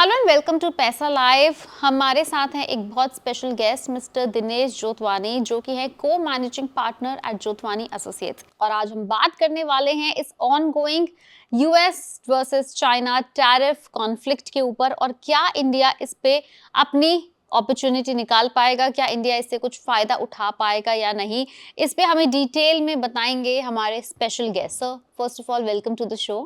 Hello and welcome to पैसा live. हमारे साथ हैं एक बहुत special guest mister Dinesh Jotwani, जो कि है को managing partner eight Jotwani associates. और आज हम बात करने वाले हैं इस ongoing US versus China tariff conflict के ऊपर, और क्या इंडिया इस पे अपनी अपॉर्चुनिटी निकाल पाएगा, क्या इंडिया इससे कुछ फायदा उठा पाएगा या नहीं। इस पे हमें डिटेल में बताएंगे हमारे special guest. Sir, first of all welcome to the show.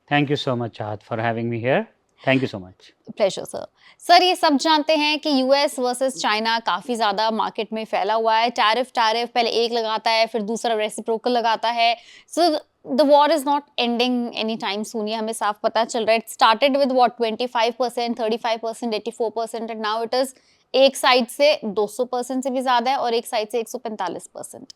Thank you so much, Chahat, for having me here. Thank you so much. Pleasure sir. Sir, ये सब जानते हैं कि यूएस वर्सेस चाइना काफ़ी ज़्यादा मार्केट में फैला हुआ है। टैरिफ पहले एक लगाता है, फिर दूसरा रेसिप्रोकल लगाता है। So the war is not ending any time soon, ये हमें साफ पता चल रहा है। It started with what 25%, 35%, 84%, and now it is एक साइड से 200% से भी ज़्यादा है और एक साइड से 145%।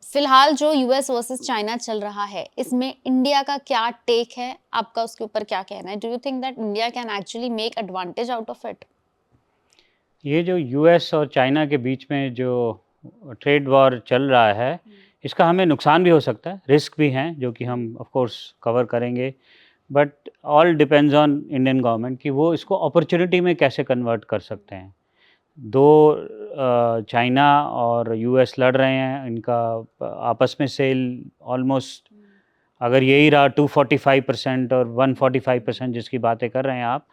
फिलहाल जो यूएस वर्सेस चाइना चल रहा है, इसमें इंडिया का क्या टेक है, आपका उसके ऊपर क्या कहना है? Do you think that India can actually make advantage out of it? ये जो यूएस और चाइना के बीच में जो ट्रेड वॉर चल रहा है, इसका हमें नुकसान भी हो सकता है, रिस्क भी हैं जो कि हम ऑफ कोर्स कवर करेंगे। But all depends on Indian government कि वो इसको अपॉर्चुनिटी में कैसे कन्वर्ट कर सकते हैं। दो चाइना और यूएस लड़ रहे हैं, इनका आपस में सेल ऑलमोस्ट, अगर यही रहा 245% और 145% जिसकी बातें कर रहे हैं आप,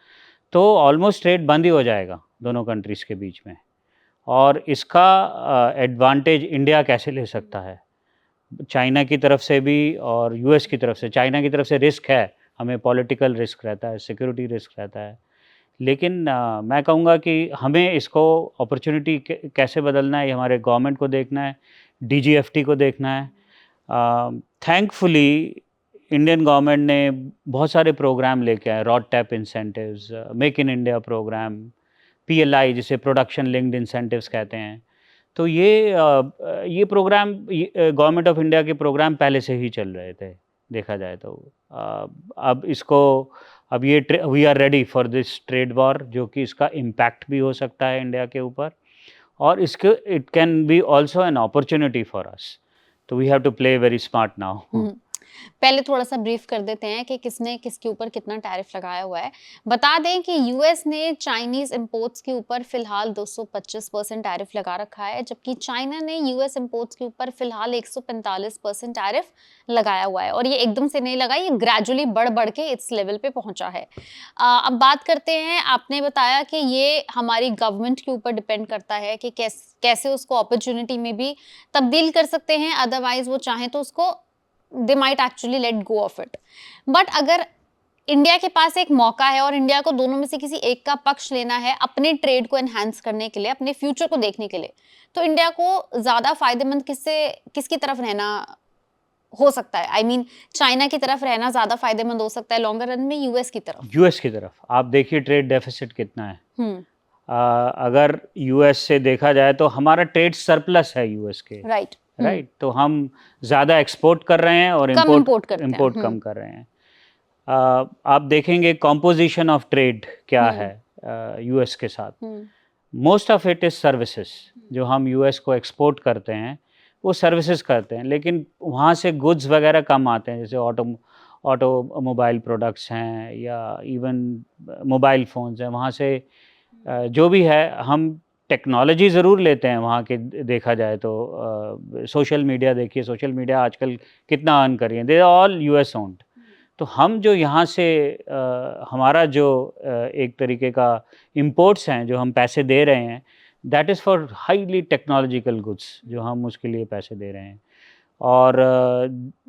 तो ऑलमोस्ट ट्रेड बंद ही हो जाएगा दोनों कंट्रीज़ के बीच में। और इसका एडवांटेज इंडिया कैसे ले सकता है, चाइना की तरफ से भी और यूएस की तरफ से। चाइना की तरफ से रिस्क है, हमें पॉलिटिकल रिस्क रहता है, सिक्योरिटी रिस्क रहता है, लेकिन मैं कहूँगा कि हमें इसको अपॉर्चुनिटी कैसे बदलना है, ये हमारे गवर्नमेंट को देखना है, डीजीएफटी को देखना है। थैंकफुली इंडियन गवर्नमेंट ने बहुत सारे प्रोग्राम लेके आए, RoDTEP incentives, make in India program, PLI जिसे प्रोडक्शन लिंक्ड इंसेंटिव्स कहते हैं। तो ये प्रोग्राम गवर्नमेंट ऑफ इंडिया के प्रोग्राम पहले से ही चल रहे थे, देखा जाए तो। अब इसको, अब ये we are ready for this trade war, जो कि इसका इम्पैक्ट भी हो सकता है इंडिया के ऊपर, और इसके it can be also an opportunity for us. तो we have to play very smart now. पहले थोड़ा सा ब्रीफ कर देते हैं कि किसने किसके ऊपर कितना टैरिफ लगाया हुआ है। बता दें कि यूएस ने चाइनीज इंपोर्ट्स के ऊपर फिलहाल 225% टैरिफ लगा रखा है, जबकि चाइना ने यूएस इंपोर्ट्स के ऊपर फिलहाल 145% टैरिफ लगाया हुआ है। और ये एकदम से नहीं लगा, ये ग्रेजुअली बढ़ बढ़ के इस लेवल पे पहुंचा है। अब बात करते हैं, आपने बताया कि ये हमारी गवर्नमेंट के ऊपर डिपेंड करता है कि कैसे उसको अपॉर्चुनिटी में भी तब्दील कर सकते हैं, अदरवाइज वो चाहें तो उसको they might actually let go of it। But अगर इंडिया के पास एक मौका है और इंडिया को दोनों में से किसी एक का पक्ष लेना है अपने ट्रेड को एनहांस करने के लिए, अपने फ्यूचर को देखने के लिए, तो इंडिया को ज्यादा फायदेमंद किसकी तरफ रहना हो सकता है? आई मीन चाइना की तरफ रहना ज्यादा फायदेमंद हो सकता है लॉन्गर रन में, यूएस की तरफ? यूएस की तरफ आप देखिए ट्रेड डेफिसिट कितना है। अगर यूएस से देखा जाए तो हमारा ट्रेड सरप्लस है यूएस के, राइट। तो हम ज़्यादा एक्सपोर्ट कर रहे हैं और इम्पोर्ट कम कर रहे हैं। आप देखेंगे कॉम्पोजिशन ऑफ ट्रेड क्या है यूएस के साथ। Most of it is services, जो हम यूएस को एक्सपोर्ट करते हैं वो सर्विसेज करते हैं, लेकिन वहाँ से गुड्स वगैरह कम आते हैं, जैसे ऑटोमोबाइल प्रोडक्ट्स हैं या इवन मोबाइल फ़ोन्स हैं। वहाँ से जो भी है, हम टेक्नोलॉजी ज़रूर लेते हैं वहाँ के, देखा जाए तो सोशल मीडिया देखिए, सोशल मीडिया आजकल कितना अर्न कर रही है, they are all US owned. तो हम जो यहाँ से हमारा जो एक तरीके का इम्पोर्ट्स हैं, जो हम पैसे दे रहे हैं, that is for highly technological goods, जो हम उसके लिए पैसे दे रहे हैं। और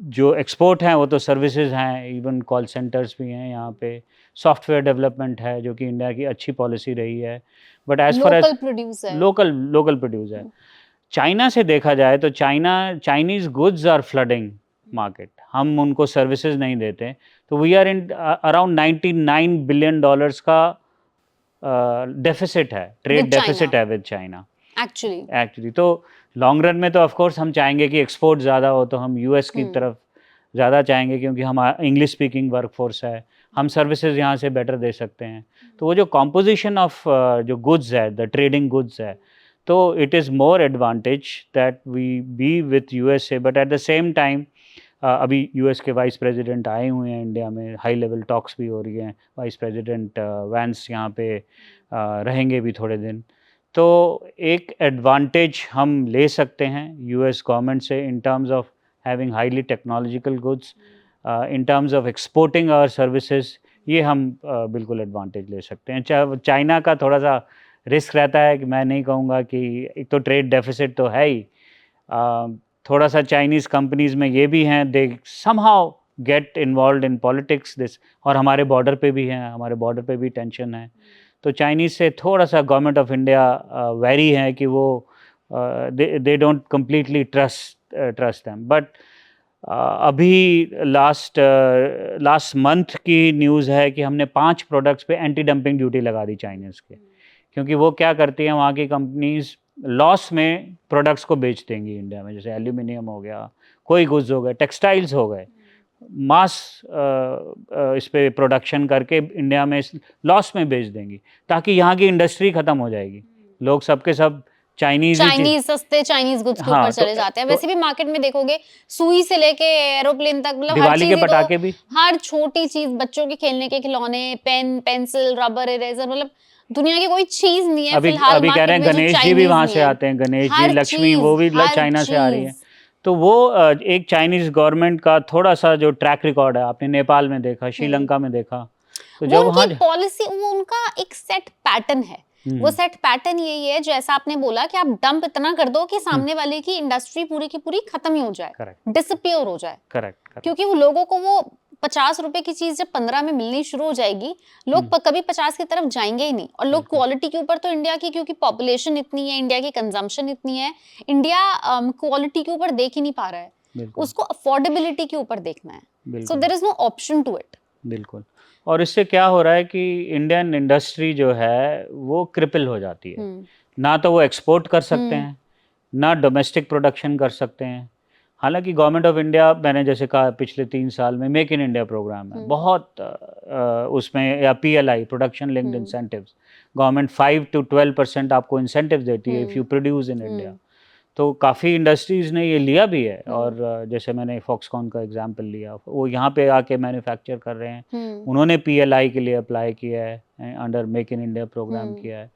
जो एक्सपोर्ट हैं वो तो सर्विसेज हैं, इवन कॉल सेंटर्स भी हैं यहाँ पे, सॉफ्टवेयर डेवलपमेंट है जो कि इंडिया की अच्छी पॉलिसी रही है। But as far as local produce है। चाइना से देखा जाए तो Chinese goods are flooding market, हम उनको सर्विसेज नहीं देते, तो we are in around $99 billion का डेफिसिट है, ट्रेड डेफिसिट है विद चाइना एक्चुअली। तो लॉन्ग रन में तो ऑफ कोर्स हम चाहेंगे कि एक्सपोर्ट ज़्यादा हो, तो हम यूएस की तरफ ज़्यादा चाहेंगे, क्योंकि हम इंग्लिश स्पीकिंग वर्कफोर्स है, हम सर्विसेज यहाँ से बेटर दे सकते हैं। तो वो जो कॉम्पोजिशन ऑफ जो गुड्स है, द ट्रेडिंग गुड्स है, तो it is more advantage that we be with USA. But at the same time अभी यूएस के वाइस प्रेसिडेंट आए हुए हैं इंडिया में, हाई लेवल टॉक्स भी हो रही हैं, वाइस प्रेसिडेंट वैंस यहाँ पे रहेंगे भी थोड़े दिन। तो एक एडवांटेज हम ले सकते हैं यूएस गवर्नमेंट से in terms of having highly technological goods, in terms of exporting our services, ये हम बिल्कुल एडवांटेज ले सकते हैं। चाइना का थोड़ा सा रिस्क रहता है कि मैं नहीं कहूँगा कि एक तो ट्रेड डेफिसिट तो है ही, थोड़ा सा चाइनीज़ कंपनीज़ में ये भी हैं, दे somehow get involve in politics this, और हमारे बॉर्डर पे भी हैं, हमारे बॉर्डर पे भी टेंशन है। तो चाइनीज़ से थोड़ा सा गवर्नमेंट ऑफ इंडिया वेरी है कि वो they don't completely trust them. But अभी लास्ट मंथ की न्यूज़ है कि हमने 5 प्रोडक्ट्स पे एंटी डंपिंग ड्यूटी लगा दी चाइनीज़ के, क्योंकि वो क्या करती हैं वहाँ की कंपनीज़ लॉस में प्रोडक्ट्स को बेच देंगी इंडिया में, जैसे एल्यूमिनियम हो गया, कोई गुड्स हो गए, टेक्सटाइल्स हो गए, मास इस पे प्रोडक्शन करके इंडिया में लॉस में बेच देंगी, ताकि यहाँ की इंडस्ट्री ख़त्म हो जाएगी। लोग सबके सब चाइनीज़ सस्ते चाइनीज गुड्स के हाँ, ऊपर चले जाते हैं। वैसे भी मार्केट में देखोगे सुई से लेके एरोप्लेन तक, मतलब हर दिवाली के चीज, पटाखे भी, हर छोटी चीज, बच्चों के खेलने के खिलौने, पेन, पेंसिल, रबर, इरेजर, मतलब दुनिया की कोई चीज नहीं है अभी फिलहाल अभी कह रहे मार्केट हैं में जो गणेश जी भी चाइनीज वहाँ नहीं से है। आते हैं, गणेश जी, हर लक्ष्मी, चीज, वो भी हर चाइना से आ रही है। चीज। तो वो एक चाइनीज़ गवर्नमेंट का थोड़ा सा जो ट्रैक रिकॉर्ड है, आपने नेपाल में देखा, श्रीलंका में देखा, तो वो जब उनकी वहाँ पॉलिसी, वो उनका एक सेट पैटर्न है। वो सेट पैटर्न यही है, जैसा आपने बोला कि आप डंप इतना कर दो कि सामने वाले की इंडस्ट्री पूरी की पूरी खत्म ही हो जाए, करेक्ट डिसअपियर हो जाए। करेक्ट क्योंकि वो लोगों को वो 50 रुपए की चीज जब 15 में मिलनी शुरू हो जाएगी, लोग कभी 50 की तरफ जाएंगे ही नहीं। और लोग क्वालिटी के ऊपर, तो इंडिया की क्योंकि पॉपुलेशन इतनी है, इंडिया की कंजम्पशन इतनी है, इंडिया क्वालिटी के ऊपर देख ही नहीं पा रहा है, उसको अफोर्डेबिलिटी के ऊपर देखना है। So there is no option to it. बिल्कुल। और इससे क्या हो रहा है कि इंडियन इंडस्ट्री जो है वो क्रिपल हो जाती है, ना तो वो एक्सपोर्ट कर सकते हैं, ना डोमेस्टिक प्रोडक्शन कर सकते हैं। हालांकि गवर्नमेंट ऑफ इंडिया, मैंने जैसे कहा पिछले 3 साल में मेक इन इंडिया प्रोग्राम है बहुत, उसमें या PLI, production linked incentives, government 5 to 12% आपको इंसेंटिव देती है if you produce in India. तो काफ़ी इंडस्ट्रीज़ ने ये लिया भी है, और जैसे मैंने फॉक्सकॉन का एग्जांपल लिया, वो यहाँ पे आके मैन्युफैक्चर कर रहे हैं, उन्होंने पीएलआई के लिए अप्लाई किया है, under make in India program किया है।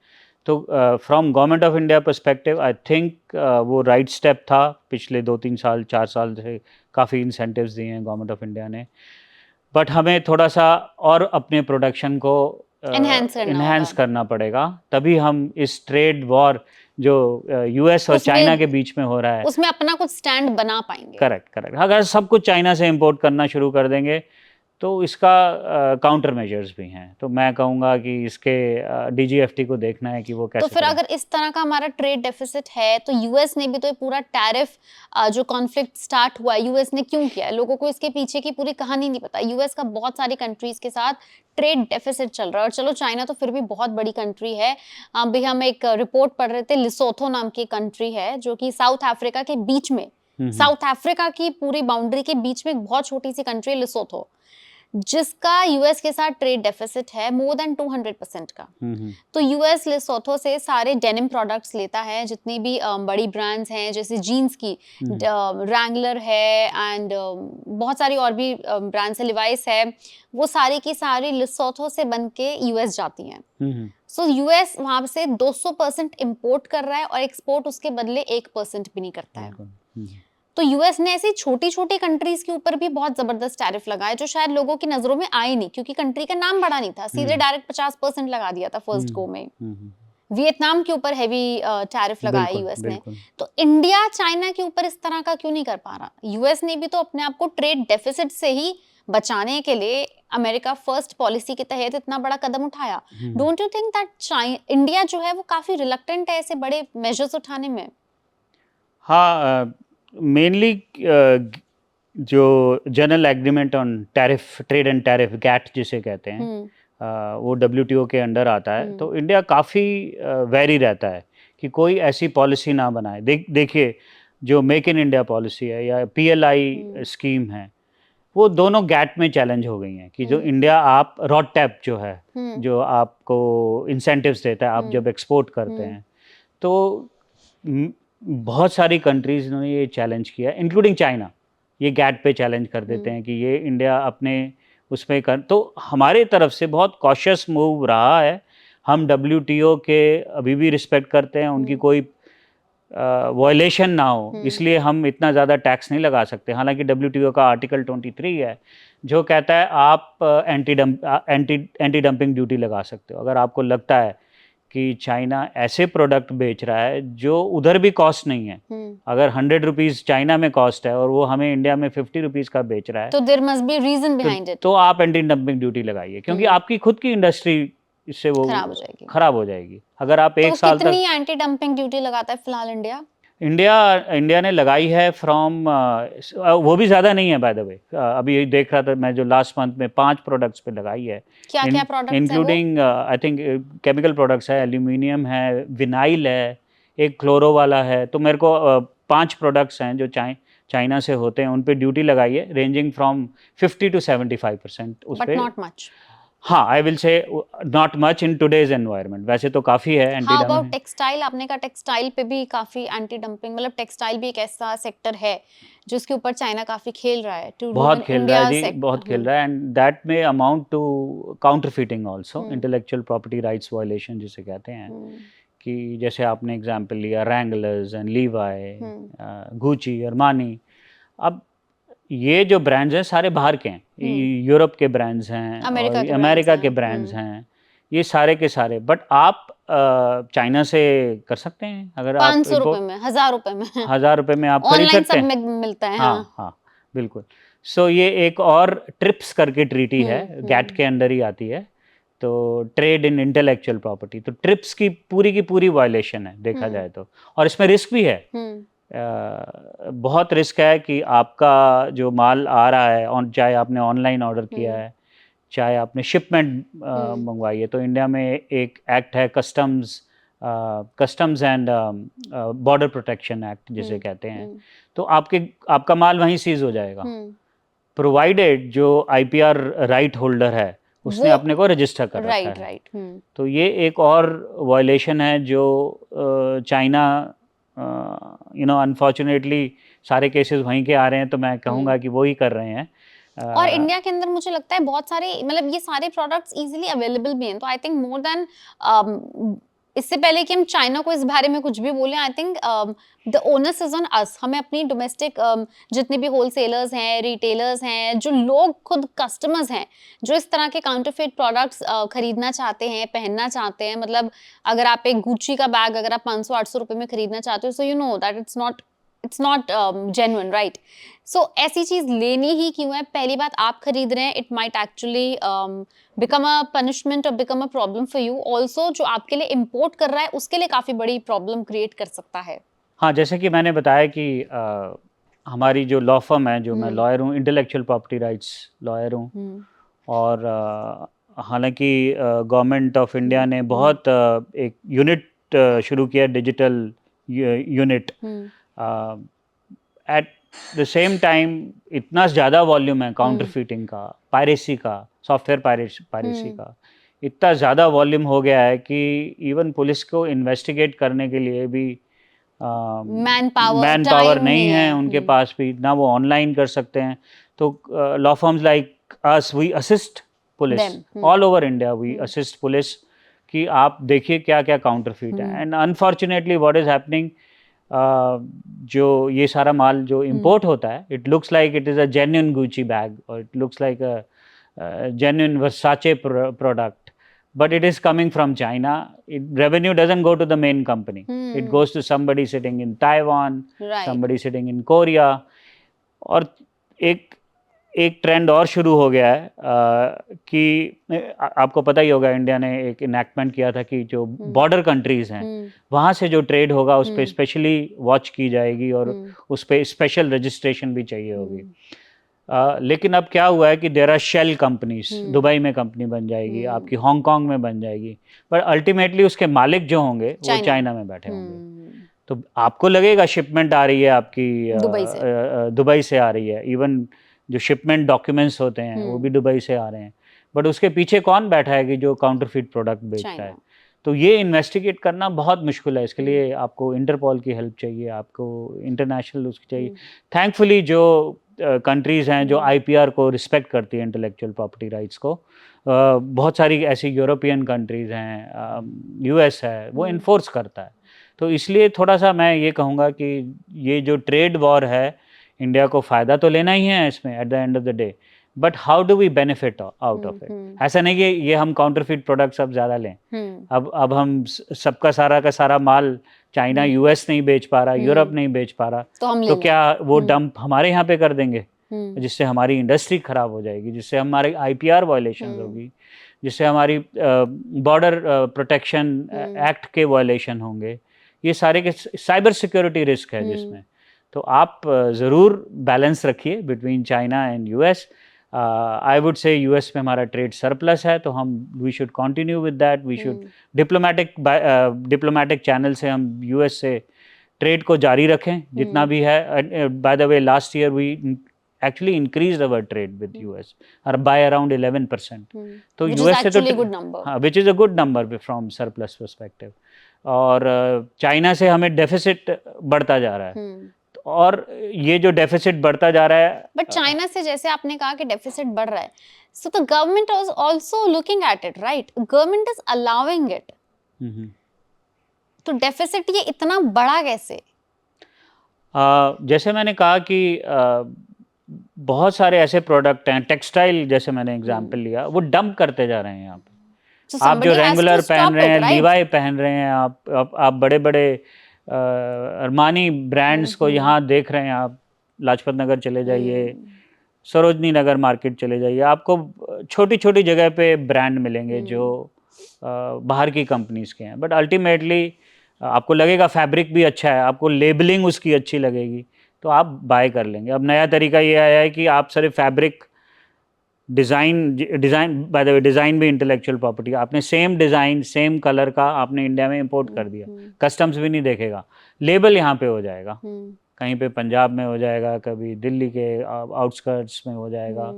तो from government of India perspective I think वो राइट स्टेप था। पिछले 2-3 साल 4 साल से काफ़ी इंसेंटिव्स दिए हैं गवर्नमेंट ऑफ इंडिया ने, बट हमें थोड़ा सा और अपने प्रोडक्शन को इन्हेंस करना पड़ेगा, तभी हम इस ट्रेड वॉर जो यूएस और चाइना के बीच में हो रहा है, उसमें अपना कुछ स्टैंड बना पाएंगे। करेक्ट। अगर सब कुछ चाइना से इंपोर्ट करना शुरू कर देंगे तो इसका काउंटर मेजर्स भी हैं। तो मैं कहूँगा कि इसके डीजीएफटी को देखना है कि वो कैसे। तो फिर अगर इस तरह का हमारा ट्रेड डेफिसिट है, तो यूएस ने भी तो ये पूरा टैरिफ जो कॉन्फ्लिक्ट स्टार्ट हुआ है, यूएस ने क्यों किया है? लोगों को इसके पीछे की पूरी कहानी नहीं पता। यूएस का बहुत सारी कंट्रीज के साथ ट्रेड डेफिसिट चल रहा है, और चलो चाइना तो फिर भी बहुत बड़ी कंट्री है। अभी हम एक रिपोर्ट पढ़ रहे थे, लिसोथो नाम की कंट्री है जो कि साउथ अफ्रीका के बीच में, साउथ अफ्रीका की पूरी बाउंड्री के बीच में एक बहुत छोटी सी कंट्री है लिसोथो, जिसका यूएस के साथ ट्रेड डेफिसिट है मोर देन 200% का। तो यूएस लेसोथो से सारे डेनिम प्रोडक्ट्स लेता है, जितनी भी बड़ी ब्रांड्स हैं, जैसे जीन्स की रैंगलर है, एंड बहुत सारी और भी ब्रांड्स है, लिवाइस है, वो सारी की सारी लेसोथो से बन के यूएस जाती हैं। सो यूएस वहां से 200% इम्पोर्ट कर रहा है, और एक्सपोर्ट उसके बदले 1% भी नहीं करता है। तो यूएस ने ऐसी छोटी छोटी कंट्रीज के ऊपर भी बहुत जबरदस्त टैरिफ लगाया, जो शायद लोगों की नजरों में आए नहीं, क्योंकि कंट्री का नाम बड़ा नहीं था, सीधे डायरेक्ट 50% लगा दिया था फर्स्ट गो में। वियतनाम के ऊपर हैवी टैरिफ लगाया यूएस ने। तो इंडिया चाइना के ऊपर इस तरह का क्यों नहीं कर पा रहा? यूएस ने भी तो अपने आप को ट्रेड डेफिसिट से ही बचाने के लिए अमेरिका फर्स्ट पॉलिसी के तहत इतना बड़ा कदम उठाया। Don't you think that India जो है वो काफी रिलक्टेंट है ऐसे बड़े मेजर्स उठाने में? हाँ, मेनली जो general agreement on tariff, trade and tariff, GATT जिसे कहते हैं, वो डब्ल्यूटीओ के अंडर आता है। तो इंडिया काफ़ी वेरी रहता है कि कोई ऐसी पॉलिसी ना बनाए। देखिए जो मेक इन इंडिया पॉलिसी है या पीएलआई स्कीम है, वो दोनों गैट में चैलेंज हो गई हैं कि जो इंडिया, आप रॉडटेप जो है, जो आपको इंसेंटिव्स देता है आप जब एक्सपोर्ट करते हैं, तो बहुत सारी कंट्रीज ने ये चैलेंज किया, इंक्लूडिंग चाइना। ये गैट पे चैलेंज कर देते हैं कि ये इंडिया अपने उसमें कर, तो हमारे तरफ से बहुत कॉशियस मूव रहा है। हम WTO के अभी भी रिस्पेक्ट करते हैं, उनकी कोई वायलेशन ना हो, इसलिए हम इतना ज़्यादा टैक्स नहीं लगा सकते। हालांकि WTO का आर्टिकल 23 है जो कहता है आप एंटी डंपिंग ड्यूटी लगा सकते हो। अगर आपको लगता है कि चाइना ऐसे प्रोडक्ट बेच रहा है जो उधर भी कॉस्ट नहीं है, अगर 100 रुपीज़ चाइना में कॉस्ट है और वो हमें इंडिया में 50 रुपीज़ का बेच रहा है, तो there must be reason behind it. तो आप एंटी डंपिंग ड्यूटी लगाइए, क्योंकि आपकी खुद की इंडस्ट्री इससे वो खराब हो जाएगी। अगर आप एक साल तक, कितनी एंटी डंपिंग ड्यूटी लगाता है फिलहाल इंडिया? इंडिया ने लगाई है फ्रॉम, वो भी ज़्यादा नहीं है बाय द वे। अभी देख रहा था मैं, जो लास्ट मंथ में 5 प्रोडक्ट्स पे लगाई है। क्या क्या products including I think chemical products है, एल्यूमिनियम है, विनाइल है, एक क्लोरो वाला है। तो मेरे को 5 प्रोडक्ट्स हैं जो चाइना से होते हैं, उन पे ड्यूटी लगाई है रेंजिंग फ्रॉम 50 to 75% उस पे। But not much. हाँ, I will say not much in today's environment. वैसे तो काफ़ी है anti how dumping. About textile? आपने कहा टेक्सटाइल पे भी काफी एंटी डंपिंग, मतलब टेक्सटाइल भी एक ऐसा सेक्टर है जिसके ऊपर चाइना काफी खेल रहा है, टू बहुत खेल रहा है जी, बहुत खेल सेक्टर। रहा है, एंड दैट में amount to counterfeiting also, intellectual property rights violation जिसे कहते हैं। कि जैसे आपने एग्जांपल लिया Wranglers and Levi, Gucci, Armani. अब ये जो ब्रांड्स हैं सारे बाहर के हैं, यूरोप के ब्रांड्स हैं, अमेरिका के ब्रांड्स हैं, ये सारे के सारे। बट आप चाइना से कर सकते हैं, अगर आप 500 रुपए में, 1000 रुपए में, 1000 रुपए में आप खरीद सकते हैं। ऑनलाइन सब में मिलता है। हाँ हाँ बिल्कुल। सो ये एक और ट्रिप्स करके ट्रीटी है, गैट के अंदर ही आती है, तो ट्रेड इन इंटेलेक्चुअल प्रॉपर्टी। तो ट्रिप्स की पूरी वायलेशन है देखा जाए तो, और इसमें रिस्क भी है। बहुत रिस्क है कि आपका जो माल आ रहा है, चाहे आपने ऑनलाइन ऑर्डर किया है, चाहे आपने शिपमेंट मंगवाई है, तो इंडिया में एक एक्ट है customs and border protection act जिसे कहते हैं। तो आपका माल वहीं सीज हो जाएगा, प्रोवाइडेड जो IPR राइट होल्डर है उसने अपने को रजिस्टर कर रखा है। तो ये एक और वायलेशन है जो चाइना, अनफॉर्चुनेटली सारे केसेस वहीं के आ रहे हैं, तो मैं कहूँगा कि वो ही कर रहे हैं। और इंडिया के अंदर मुझे लगता है बहुत सारे, मतलब ये सारे प्रोडक्ट्स इजीली अवेलेबल भी हैं। तो आई थिंक मोर देन, इससे पहले कि हम चाइना को इस बारे में कुछ भी बोलें, I think the onus is on us. हमें अपनी डोमेस्टिक जितने भी होलसेलर्स हैं, रिटेलर्स हैं, जो लोग खुद कस्टमर्स हैं जो इस तरह के काउंटरफिट प्रोडक्ट्स खरीदना चाहते हैं, पहनना चाहते हैं, मतलब अगर आप एक गुच्ची का बैग अगर आप 500-800 रुपए में खरीदना चाहते हो, so you know that it's not genuine, right? So ऐसी चीज लेनी ही क्यों है? पहली बात, आप खरीद रहे हैं, it might actually become a punishment or become a problem for you. Also जो आपके लिए import कर रहा है उसके लिए काफी बड़ी problem create कर सकता है। हाँ, जैसे कि मैंने बताया कि हमारी जो लॉ फर्म है, जो मैं लॉयर हूँ, इंटेलेक्चुअल प्रॉपर्टी राइट्स लॉयर हूँ, और हालांकि गवर्नमेंट ऑफ इंडिया ने बहुत एक यूनिट शुरू किया, digital unit. Eight the same time इतना ज़्यादा वॉल्यूम है काउंटरफीटिंग का, पायरेसी का, सॉफ्टवेयर पायरेसी का इतना ज़्यादा वॉल्यूम हो गया है कि इवन पुलिस को इन्वेस्टिगेट करने के लिए भी मैन पावर नहीं है उनके पास भी, ना वो ऑनलाइन कर सकते हैं। तो law firms like us, we assist police all over India, we assist police कि आप देखिए क्या क्या काउंटरफीट है। And unfortunately what is happening, जो ये सारा माल जो इंपोर्ट होता है, it looks like it is a genuine Gucci bag, और it looks like a genuine Versace product, but it is coming from China. Revenue doesn't go to the main company. It goes to somebody sitting in Taiwan, somebody sitting in Korea. और एक trend और शुरू हो गया है कि आपको पता ही होगा, इंडिया ने एक इनैक्टमेंट किया था कि जो बॉर्डर कंट्रीज हैं वहाँ से जो ट्रेड होगा उस पर स्पेशली वॉच की जाएगी और उस पर स्पेशल रजिस्ट्रेशन भी चाहिए होगी। लेकिन अब क्या हुआ है कि there are shell companies, Dubai में कंपनी बन जाएगी, आपकी हांगकांग में बन जाएगी, पर अल्टीमेटली उसके मालिक जो होंगे वो चाइना में बैठे होंगे। तो आपको लगेगा शिपमेंट आ रही है आपकी दुबई से आ रही है, इवन जो शिपमेंट डॉक्यूमेंट्स होते हैं वो भी दुबई से आ रहे हैं, बट उसके पीछे कौन बैठा है कि जो काउंटरफिट प्रोडक्ट बेच रहा है। तो ये इन्वेस्टिगेट करना बहुत मुश्किल है। इसके लिए आपको इंटरपोल की हेल्प चाहिए, आपको इंटरनेशनल उसकी चाहिए। थैंकफुली जो कंट्रीज़ हैं जो आईपीआर को रिस्पेक्ट करती है, इंटेलेक्चुअल प्रॉपर्टी राइट्स को। बहुत सारी ऐसी यूरोपियन कंट्रीज़ हैं, यूएस है, वो इन्फोर्स करता है। तो इसलिए थोड़ा-सा मैं ये कहूँगा कि ये जो ट्रेड वॉर है, इंडिया को फ़ायदा तो लेना ही है इसमें at the end of the day, but how do we benefit out of it? ऐसा नहीं कि ये हम काउंटरफिट प्रोडक्ट्स अब ज़्यादा लें। अब हम सबका सारा का सारा माल चाइना, यूएस नहीं बेच पा रहा, यूरोप नहीं बेच पा रहा, तो क्या वो डंप हमारे यहाँ पे कर देंगे? जिससे हमारी इंडस्ट्री खराब हो जाएगी, जिससे हमारे आईपीआर वायलेशन होगी, जिससे हमारी बॉर्डर प्रोटेक्शन एक्ट के वायलेशन होंगे। ये सारे के साइबर सिक्योरिटी रिस्क है जिसमें। तो आप ज़रूर बैलेंस रखिए between China and US. I would say US में हमारा ट्रेड सरप्लस है, तो हम we should continue with that. We should diplomatic channel से हम यूएस से ट्रेड को जारी रखें जितना भी है। By the way, last year we actually increased our trade with US by around 11%. तो US से तो which is a good number from surplus perspective. और चाइना से हमें डेफिसिट बढ़ता जा रहा है, और ये जो डेफिसिट बढ़ता जा रहा है, बट चाइना से जैसे आपने कहा कि डेफिसिट बढ़ रहा है, so the government is also looking at it, right? Government is allowing it. तो डेफिसिट ये इतना बड़ा कैसे? जैसे मैंने कहा कि बहुत सारे ऐसे प्रोडक्ट हैं, टेक्सटाइल जैसे मैंने एग्जांपल लिया, वो डंप करते जा रहे हैं यहाँ पे। आप जो रेगुलर पहन रहे हैं, लीवाई पहन रहे हैं, आप बड़े बड़े अरमानी ब्रांड्स को यहाँ देख रहे हैं। आप लाजपत नगर चले जाइए, सरोजनी नगर मार्केट चले जाइए, आपको छोटी छोटी जगह पे ब्रांड मिलेंगे जो बाहर की कंपनीज के हैं, बट अल्टीमेटली आपको लगेगा फैब्रिक भी अच्छा है, आपको लेबलिंग उसकी अच्छी लगेगी, तो आप बाय कर लेंगे। अब नया तरीका ये आया है कि आप सिर्फ fabric design by the way, design भी इंटेलेक्चुअल प्रॉपर्टी। आपने सेम डिज़ाइन सेम कलर का आपने इंडिया में इंपोर्ट कर दिया, कस्टम्स भी नहीं देखेगा, लेबल यहाँ पे हो जाएगा, कहीं पे पंजाब में हो जाएगा, कभी दिल्ली के आउटस्कर्ट्स में हो जाएगा।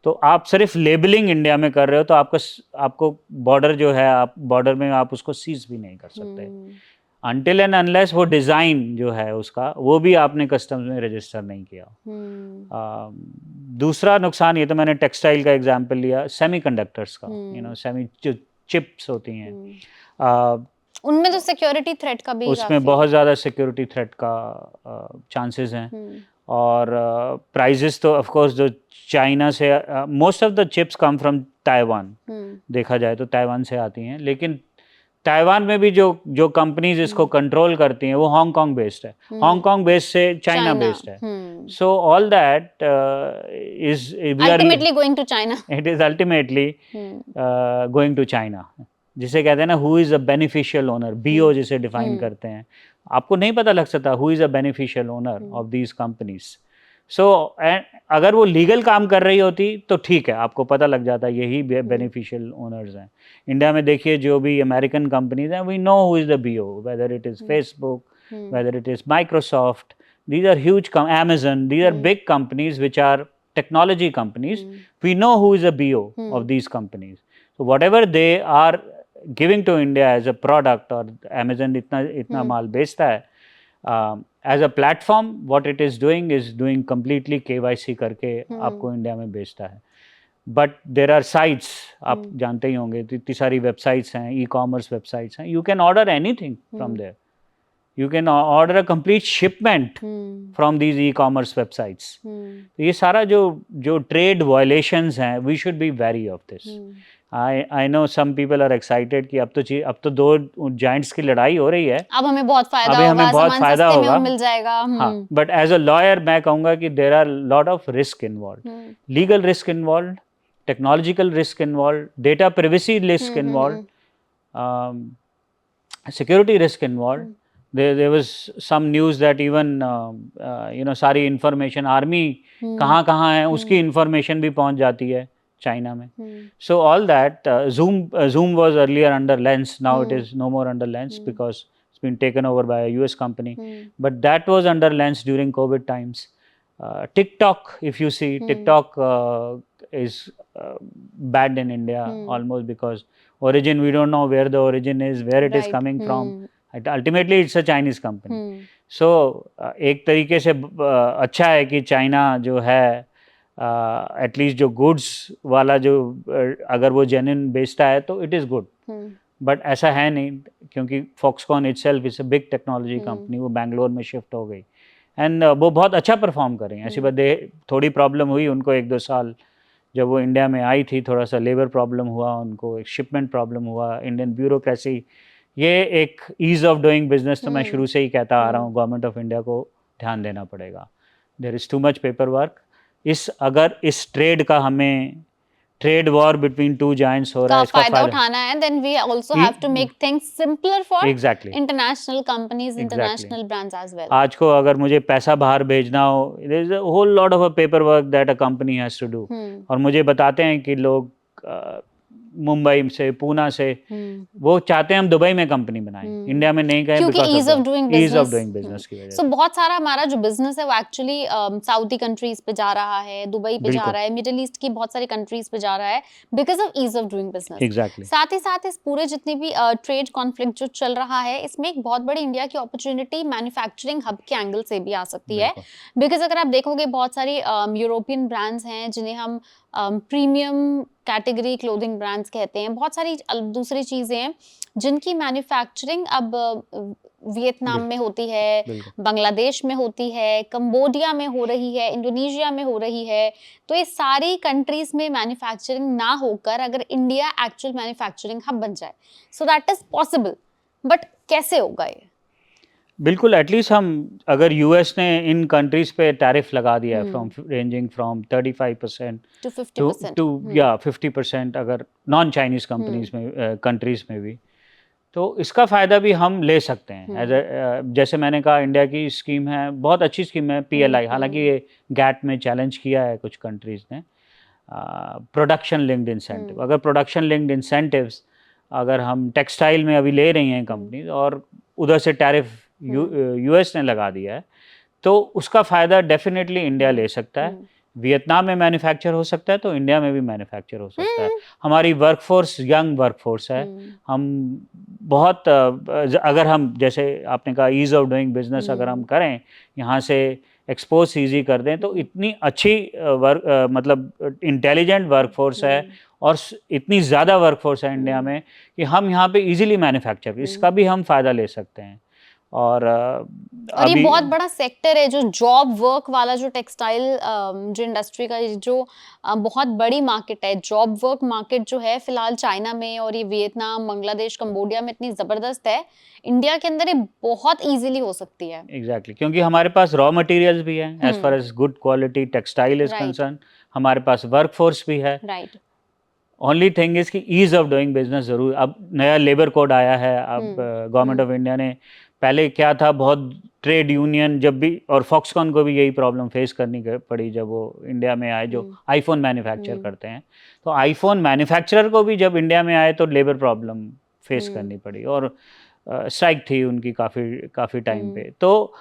तो आप सिर्फ लेबलिंग इंडिया में कर रहे हो, तो आपको बॉर्डर जो है, आप बॉर्डर में आप उसको सीज भी नहीं कर सकते अनटिल एंड अनलेस वो डिज़ाइन जो है उसका, वो भी आपने कस्टम्स में रजिस्टर नहीं किया। दूसरा नुकसान, ये तो मैंने टेक्सटाइल का एग्जांपल लिया, सेमीकंडक्टर्स का, सेमी जो चिप्स होती हैं, उनमें तो सिक्योरिटी थ्रेट का भी उसमें बहुत ज़्यादा सिक्योरिटी थ्रेट का चांसेस हैं। और प्राइजेस तो ऑफ कोर्स जो चाइना से, most of the chips come from Taiwan, देखा जाए तो ताइवान से आती हैं, लेकिन ताइवान में भी जो कंपनीज इसको कंट्रोल करती हैं वो हांगकांग बेस्ड है, हांगकांग बेस्ड से चाइना बेस्ड है। So all that is ultimately going to China, it is ultimately going to China, जिसे कहते हैं ना who is a beneficial owner, BO जिसे डिफाइन करते हैं। आपको नहीं पता लग सकता who is a beneficial owner of these companies. सो अगर वो लीगल काम कर रही होती तो ठीक है, आपको पता लग जाता यही बेनिफिशियल ओनर्स हैं। इंडिया में देखिए जो भी अमेरिकन कंपनीज हैं, we know who is the BO, whether it is Facebook, whether it is Microsoft, these are huge, Amazon, these are big companies which are technology companies. We know who is a BO of these companies. So whatever they are giving to India as a product, और Amazon इतना माल बेचता है, as a platform what it is doing completely KYC करके आपको India में बेचता है। But there are sites, आप जानते ही होंगे, इतनी सारी वेबसाइट्स हैं, ई-कॉमर्स वेबसाइट्स हैं, you can order anything from there, you can order a complete shipment from these e-commerce websites. तो ये सारा जो trade violations हैं, we should be wary of this. I know some people are excited कि अब तो दो giants की लड़ाई हो रही है, अब हमें बहुत फायदा होगा, मिल जाएगा। हाँ, but as a lawyer मैं कहूँगा कि there are lot of risk involved, legal risk involved, technological risk involved, data privacy risk involved, security risk involved. There was some news that even सारी information आर्मी कहाँ है उसकी information भी पहुंच जाती है चाइना में. So all that Zoom was earlier under Lens, now it is no more under Lens because it's been taken over by a US company. But that was under Lens during COVID times. TikTok, if you see, TikTok is banned in India almost because origin, we don't know where the origin is, where it is coming from. Ultimately, it's a Chinese company. सो एक तरीके से अच्छा है कि China जो है at least जो goods वाला जो अगर वो जेन्युइन बेचता है तो इट इज़ गुड, बट ऐसा है नहीं, क्योंकि Foxconn itself is a big technology company, वो बैंगलोर में शिफ्ट हो गई एंड वो बहुत अच्छा परफॉर्म कर रही हैं। ऐसी बात थोड़ी प्रॉब्लम हुई उनको 1-2 साल जब वो इंडिया में आई थी, थोड़ा सा लेबर प्रॉब्लम हुआ उनको, एक शिपमेंट प्रॉब्लम हुआ, इंडियन ब्यूरोक्रेसी, ये एक ईज़ ऑफ डूइंग बिजनेस तो मैं शुरू से ही कहता आ रहा हूँ गवर्नमेंट ऑफ इंडिया को ध्यान देना पड़ेगा। There is too much paper work. अगर इस ट्रेड का हमें trade war between two giants हो रहा का है, इसका फायदा उठाना है, then we also have to make things simpler for exactly international companies, exactly international brands as well. आज को अगर मुझे पैसा बाहर भेजना हो, there is a whole lot of paper work that a company has to do. और मुझे बताते हैं कि लोग मुंबई से, पूना से, वो चाहते हैं हम दुबई में कंपनी बनाएं, इंडिया में नहीं करें, क्योंकि ईज ऑफ डूइंग बिजनेस की वजह सो बहुत सारा हमारा जो बिजनेस है वो एक्चुअली साउदी कंट्रीज पे जा रहा है, दुबई पे जा रहा है, मिडिल ईस्ट की बहुत सारी कंट्रीज पे जा रहा है because of ease of doing business. Exactly. साथ ही साथ इस पूरे जितनी भी ट्रेड कॉन्फ्लिक्ट जो चल रहा है, इसमें एक बहुत बड़ी इंडिया की अपॉर्चुनिटी मैन्युफैक्चरिंग हब के एंगल से भी आ सकती है, बिकॉज अगर आप देखोगे बहुत सारी यूरोपियन ब्रांड्स हैं जिन्हें हम प्रीमियम कैटेगरी क्लोथिंग ब्रांड्स कहते हैं, बहुत सारी दूसरी चीज़ें हैं जिनकी मैन्युफैक्चरिंग अब वियतनाम में होती है, बांग्लादेश में होती है, कंबोडिया में हो रही है, इंडोनेशिया में हो रही है। तो ये सारी कंट्रीज में मैन्युफैक्चरिंग ना होकर अगर इंडिया एक्चुअल मैन्युफैक्चरिंग हब बन जाए, so that is possible, but कैसे होगा ये? बिल्कुल, एटलीस्ट हम अगर यूएस ने इन कंट्रीज पे टैरिफ लगा दिया है from ranging from 35% to 50%, to या 50% अगर नॉन चाइनीज कंपनीज में कंट्रीज में भी, तो इसका फ़ायदा भी हम ले सकते हैं। जैसे मैंने कहा इंडिया की स्कीम है, बहुत अच्छी स्कीम है PLI, हालांकि ये गैट में चैलेंज किया है कुछ कंट्रीज़ ने, प्रोडक्शन लिंक्ड इंसेंटिव। अगर प्रोडक्शन लिंक्ड इंसेंटिव्स अगर हम टेक्सटाइल में अभी ले रही हैं कंपनीज और उधर से टैरिफ यूएस ने लगा दिया है, तो उसका फ़ायदा डेफिनेटली इंडिया ले सकता है। वियतनाम में मैन्युफैक्चर हो सकता है तो इंडिया में भी मैन्युफैक्चर हो सकता है। हमारी वर्कफोर्स यंग वर्कफोर्स है, हम बहुत अगर हम जैसे आपने कहा ईज़ ऑफ डूइंग बिजनेस अगर हम करें, यहाँ से एक्सपोर्ट ईजी कर दें, तो इतनी अच्छी मतलब इंटेलिजेंट वर्कफोर्स है और इतनी ज़्यादा वर्कफोर्स है इंडिया में कि हम यहाँ पे इजीली मैन्युफैक्चर, इसका भी हम फ़ायदा ले सकते हैं। और ये बहुत बड़ा सेक्टर है जो जॉब वर्क वाला, जो टेक्सटाइल जो इंडस्ट्री का जो बहुत बड़ी मार्केट है, जॉब वर्क मार्केट जो है फिलहाल चाइना में और ये वियतनाम, बांग्लादेश, कंबोडिया में इतनी ज़बरदस्त है, इंडिया के अंदर ये बहुत इजीली हो सकती है। एग्जैक्टली, क्योंकि हमारे पास रॉ मटेरियल्स भी हैं, as far as good quality textile is concern, हमारे पास वर्कफोर्स भी है। राइट। ओनली थिंग इज कि ईज ऑफ डूइंग बिजनेस जरूर। अब नया लेबर कोड आया है, अब गवर्नमेंट ऑफ इंडिया ने, पहले क्या था, बहुत ट्रेड यूनियन जब भी, और फॉक्सकॉन को भी यही प्रॉब्लम फेस करनी पड़ी जब वो इंडिया में आए, जो आईफोन मैन्युफैक्चर करते हैं, तो आईफोन मैन्युफैक्चरर को भी जब इंडिया में आए तो लेबर प्रॉब्लम फेस करनी पड़ी और स्ट्राइक थी उनकी काफ़ी टाइम पे। तो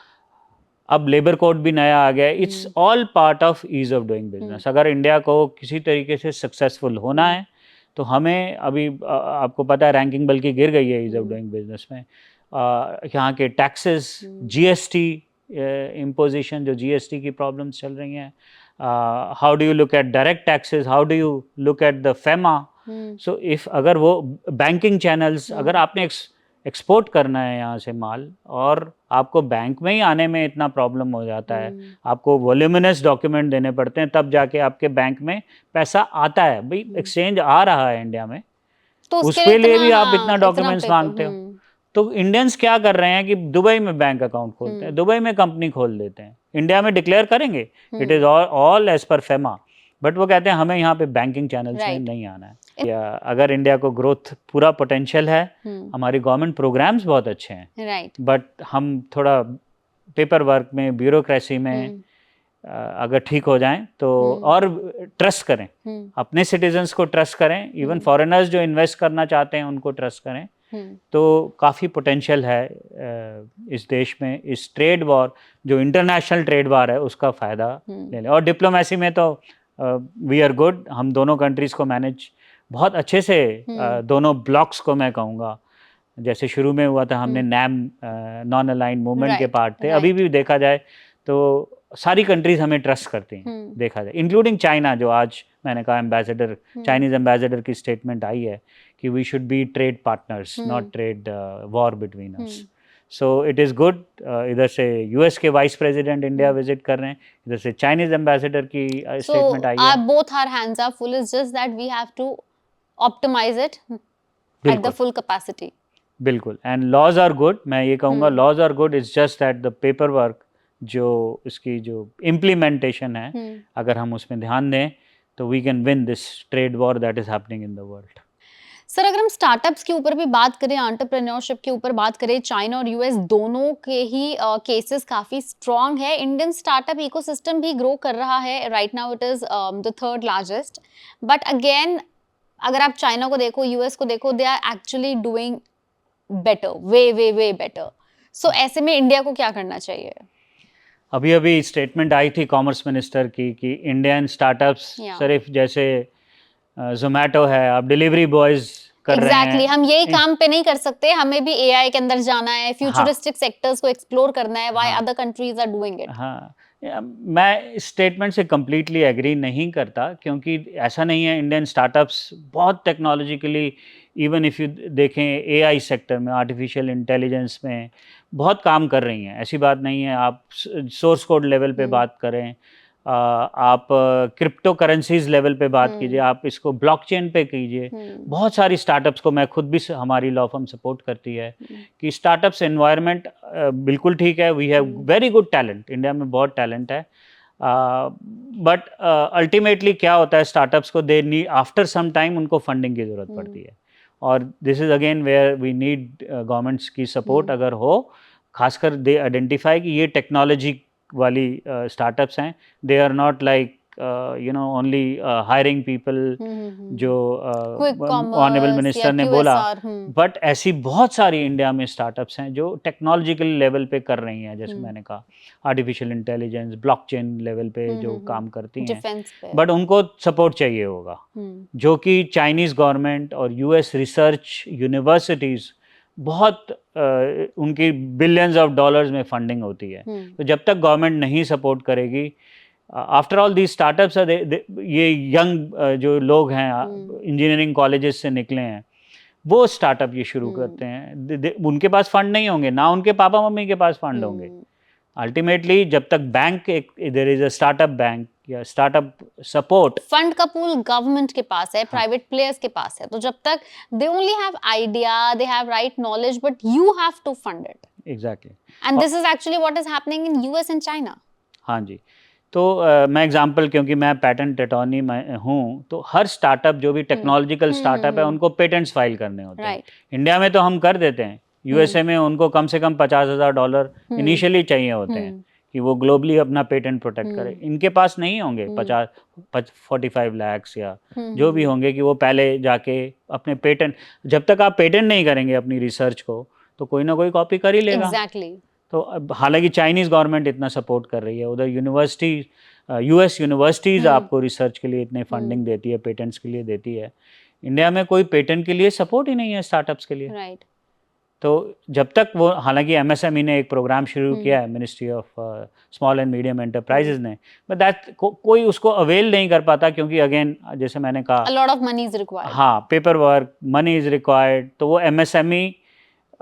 अब लेबर कोड भी नया आ गया है। It's all part of ease of doing business. अगर इंडिया को किसी तरीके से सक्सेसफुल होना है तो हमें, अभी आपको पता है रैंकिंग बल्कि गिर गई है ईज ऑफ डूइंग बिजनेस में, यहाँ के टैक्सेस, जीएसटी इम्पोजिशन, जो जीएसटी की प्रॉब्लम्स चल रही हैं, how do you look at direct taxes, how do you look at the FEMA. So if अगर वो बैंकिंग चैनल्स, अगर आपने एक्सपोर्ट करना है यहाँ से माल और आपको बैंक में ही आने में इतना प्रॉब्लम हो जाता है, आपको वॉल्यूमिनस डॉक्यूमेंट देने पड़ते हैं तब जाके आपके बैंक में पैसा आता है। भाई एक्सचेंज आ रहा है इंडिया में, तो उसके लिए भी आप इतना डॉक्यूमेंट्स मांगते हो। तो इंडियंस क्या कर रहे हैं कि दुबई में बैंक अकाउंट खोलते हैं, दुबई में कंपनी खोल देते हैं, इंडिया में डिक्लेयर करेंगे, it is all as per FEMA, but वो कहते हैं हमें यहाँ पे बैंकिंग चैनल्स में नहीं आना है। या अगर इंडिया को ग्रोथ पूरा पोटेंशियल है, हमारी गवर्नमेंट प्रोग्राम्स बहुत अच्छे हैं, बट हम थोड़ा पेपर वर्क में, ब्यूरोक्रेसी में अगर ठीक हो जाएं तो, और ट्रस्ट करें, अपने सिटीजन्स को ट्रस्ट करें, इवन फॉरेनर्स जो इन्वेस्ट करना चाहते हैं उनको ट्रस्ट करें, तो काफ़ी पोटेंशियल है इस देश में। इस ट्रेड वॉर, जो इंटरनेशनल ट्रेड वॉर है, उसका फ़ायदा ले लें। और डिप्लोमेसी में तो वी आर गुड, हम दोनों कंट्रीज़ को मैनेज बहुत अच्छे से, दोनों ब्लॉक्स को मैं कहूँगा जैसे शुरू में हुआ था, हमने नैम नॉन अलाइंड मूवमेंट के राइट, पार्ट थे, राइट। अभी भी देखा जाए तो सारी कंट्रीज हमें ट्रस्ट करती हैं देखा जाए, इंक्लूडिंग चाइना, जो आज मैंने कहा एम्बेसडर, चाइनीज एम्बेसडर की स्टेटमेंट आई है कि we should be trade partners not trade war between us. So it is good. इधर से यूएस के वाइस प्रेसिडेंट इंडिया विजिट कर रहे हैं, इधर से चाइनीज एम्बेसडर की स्टेटमेंट आई है। Both our hands are full, it's just that we have to optimise it at the full capacity. बिल्कुल, एंड लॉज आर गुड, मैं ये कहूँगा laws are good, it's just that the paper work, जो इसकी जो implementation है, अगर हम उसमें ध्यान दें तो we can win this trade war that is happening in the world. Sir, अगर हम स्टार्टअप्स के ऊपर भी बात करें, एंटरप्रेन्योरशिप के ऊपर बात करें, चाइना और यूएस दोनों के ही केसेस काफ़ी स्ट्रॉन्ग है। इंडियन स्टार्टअप इकोसिस्टम भी ग्रो कर रहा है, right now it is the third largest. But again अगर आप चाइना को देखो, यूएस को देखो, they are actually doing better, way better. So ऐसे में इंडिया को क्या करना चाहिए? अभी अभी स्टेटमेंट आई थी कॉमर्स मिनिस्टर की कि इंडियन स्टार्टअप्स सिर्फ जैसे जोमेटो है, आप डिलीवरी बॉयज कर रहे हैं। हम यही काम पे नहीं कर सकते, हमें भी एआई के अंदर जाना है, फ्यूचरिस्टिक सेक्टर्स को एक्सप्लोर करना है, why other countries are doing it. हाँ, मैं इस स्टेटमेंट से कम्प्लीटली एग्री नहीं करता, क्योंकि ऐसा नहीं है, इंडियन स्टार्टअप्स बहुत टेक्नोलॉजिकली, इवन इफ़ यू देखें एआई सेक्टर में, आर्टिफिशियल इंटेलिजेंस में बहुत काम कर रही हैं, ऐसी बात नहीं है। आप सोर्स कोड लेवल पे बात करें, आप क्रिप्टो करेंसीज लेवल पे बात कीजिए, आप इसको ब्लॉकचेन पे कीजिए, बहुत सारी स्टार्टअप्स को मैं खुद भी, हमारी लॉ फर्म सपोर्ट करती है कि स्टार्टअप्स एनवायरनमेंट बिल्कुल ठीक है, we have very good talent, India में बहुत टैलेंट है, बट अल्टीमेटली क्या होता है, स्टार्टअप्स को they need, after some time उनको फंडिंग की ज़रूरत पड़ती है, और this is again where we need governments की सपोर्ट अगर हो, खासकर दे आइडेंटिफाई कि ये टेक्नोलॉजी वाली स्टार्टअप्स हैं, they are not like you know only hiring people, जो ऑनरेबल मिनिस्टर ने बोला, बट ऐसी बहुत सारी इंडिया में स्टार्टअप्स हैं जो टेक्नोलॉजिकल लेवल पे कर रही हैं, जैसे मैंने कहा आर्टिफिशियल इंटेलिजेंस, ब्लॉकचेन लेवल पे जो काम करती हैं, बट उनको सपोर्ट चाहिए होगा, जो कि चाइनीज़ गवर्नमेंट और यूएस रिसर्च यूनिवर्सिटीज़ बहुत उनकी बिलियंस ऑफ डॉलर्स में फंडिंग होती है, तो जब तक गवर्नमेंट नहीं सपोर्ट करेगी, आफ्टर ऑल दी स्टार्टअप्स, ये यंग जो लोग हैं इंजीनियरिंग कॉलेजेस से निकले हैं, वो स्टार्टअप ये शुरू करते हैं, उनके पास फंड नहीं होंगे, ना उनके पापा मम्मी के पास फंड होंगे। अल्टीमेटली जब तक bank, there is a startup bank या स्टार्टअप सपोर्ट, फंड का पूल गवर्नमेंट के पास है, प्राइवेट प्लेयर्स के पास है, तो जब तक they only have idea, they have right knowledge, but you have to fund it. Exactly, and this is actually what is happening in US and China. हाँ जी, तो मैं एग्जांपल, क्योंकि मैं पेटेंट अटॉर्नी में हूँ, तो हर स्टार्टअप जो भी टेक्नोलॉजिकल स्टार्टअप है, उनको पेटेंट्स फाइल करने होते हैं। इंडिया में तो हम कर देते हैं, यूएसए में उनको कम से कम $50,000 इनिशियली चाहिए होते हैं कि वो ग्लोबली अपना पेटेंट प्रोटेक्ट करे। इनके पास नहीं होंगे 45 लाख या जो भी होंगे, कि वो पहले जाके अपने पेटेंट, जब तक आप पेटेंट नहीं करेंगे अपनी रिसर्च को, तो कोई ना कोई कॉपी कर ही लेगा। एग्जैक्टली। तो हालांकि चाइनीज़ गवर्नमेंट इतना सपोर्ट कर रही है, उधर यूनिवर्सिटी, यूएस यूनिवर्सिटीज़ आपको रिसर्च के लिए इतने फंडिंग देती है, पेटेंट्स के लिए देती है। इंडिया में कोई पेटेंट के लिए सपोर्ट ही नहीं है स्टार्टअप्स के लिए। राइट। तो जब तक वो, हालांकि एमएसएमई ने एक प्रोग्राम शुरू किया है, ministry of small and medium enterprises ने, बट दैट कोई उसको अवेल नहीं कर पाता, क्योंकि अगेन जैसे मैंने कहा, a lot of money is required. हाँ, paper work, money is required, तो वो एमएसएमई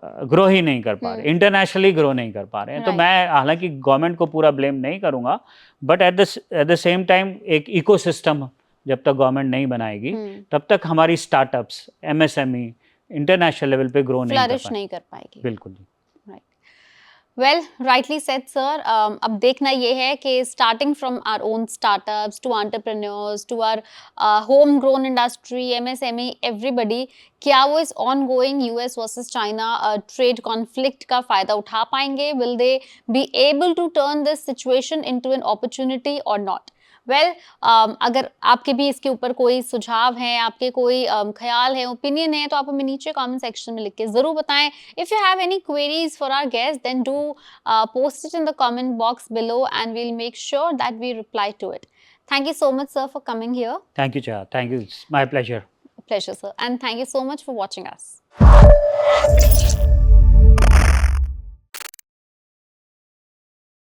ग्रो ही नहीं कर पा रहे, इंटरनेशनली ग्रो नहीं कर पा रहे हैं। तो मैं हालांकि गवर्नमेंट को पूरा ब्लेम नहीं करूंगा, but at the same time एक इकोसिस्टम जब तक गवर्नमेंट नहीं बनाएगी, तब तक हमारी स्टार्टअप्स, एमएसएमई इंटरनेशनल लेवल पे ग्रो नहीं कर पाएगी। बिल्कुल जी। Well, rightly said, sir. अब देखना ये है कि starting from our own startups to entrepreneurs to our homegrown industry, MSME, everybody, क्या वो इस ongoing US versus China trade conflict का फायदा उठा पाएंगे? Will they be able to turn this situation into an opportunity or not? Well अगर आपके भी इसके ऊपर कोई सुझाव हैं, आपके कोई ख्याल है, ओपिनियन है, तो आप हमें नीचे कमेंट सेक्शन में लिख के ज़रूर बताएं। If you have any queries for our guest, then do post it in the comment box below and we'll make sure that we reply to it. Thank you so much, sir, for coming here. Thank you, Chaha. Thank you. It's my pleasure. Pleasure, sir. And thank you so much for watching us. है।